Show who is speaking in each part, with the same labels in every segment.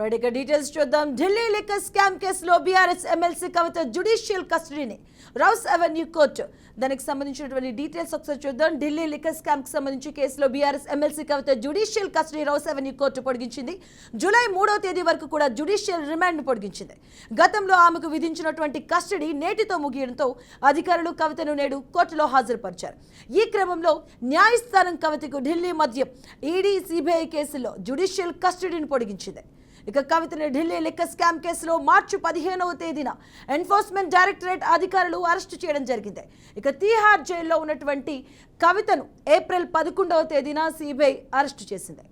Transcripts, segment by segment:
Speaker 1: Right ఇక details చూద్దాం. Delhi liquor scam కేసులో BRS MLC Kavitha judicial కస్టడీని rows Avenue court దానికి సంబంధించినటువంటి డీటెయిల్స్ ఒకసారి చూద్దాం. ఢిల్లీ లిక్కర్ స్కామ్ కి సంబంధించి కేసులో BRS MLC Kavitha judicial custody Rouse Avenue court పొడిగించింది. జూలై 3వ తేదీ వరకు కూడా జ్యుడిషియల్ రిమాండ్ పొడిగించింది. గతంలో ఆమెకు విధించినటువంటి కస్టడీ నేటితో ముగియడంతో అధికారులు కవితను నేడు కోర్టులో హాజరుపరిచారు. ఈ క్రమంలో న్యాయస్థానం కవితకు ఢిల్లీ మధ్య ఈడీ సిబిఐ కేసులో జ్యుడిషియల్ కస్టడీని పొడిగించింది. ఇక కవితని ఢిల్లీ లిక్కర్ స్కామ్ కేసులో మార్చి 15వ తేదీన ఎన్ఫోర్స్మెంట్ డైరెక్టరేట్ అధికారులు అరెస్టు చేయడం జరిగింది. ఇక తీహార్ జైల్లో ఉన్నటువంటి కవితను ఏప్రిల్ 11వ తేదీన సిబిఐ అరెస్టు చేసింది.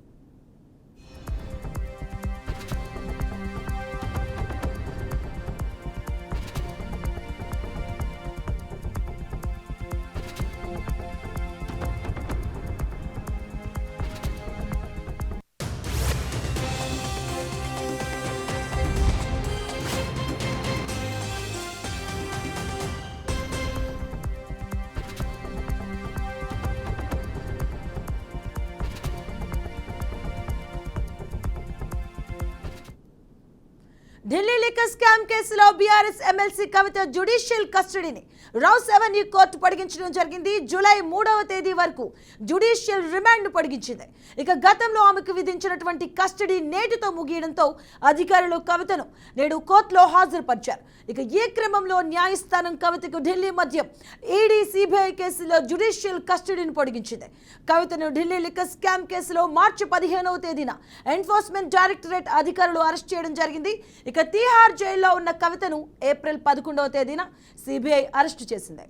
Speaker 1: ఢిల్లీ లిక్కర్ స్కామ్ కేసులో BRS MLC Kavitha judicial కస్టడీని rows Avenue court పొడిగించడం జరిగింది. జూలై 3వ తేదీ వరకు జ్యుడిషియల్ రిమాండ్ పొడిగించింది. ఇక గతంలో ఆమెకు విధించినటువంటి కస్టడీ నేటితో ముగియడంతో అధికారులు కవితను నేడు కోర్టులో హాజరుపరిచారు. ఇక ఈ క్రమంలో న్యాయస్థానం కవితకు ఢిల్లీ మధ్య ఈడీ సిబిఐ కేసులో జ్యుడిషియల్ కస్టడీని పొడిగించింది. కవితను ఢిల్లీ లిక్కర్ స్కామ్ కేసులో మార్చి 15వ తేదీన ఎన్ఫోర్స్మెంట్ డైరెక్టరేట్ అధికారులు అరెస్ట్ చేయడం జరిగింది. ఇక తీహార్ జైల్లో ఉన్న కవితను ఏప్రిల్ 11వ తేదీన సిబిఐ అరెస్టు చేసింది.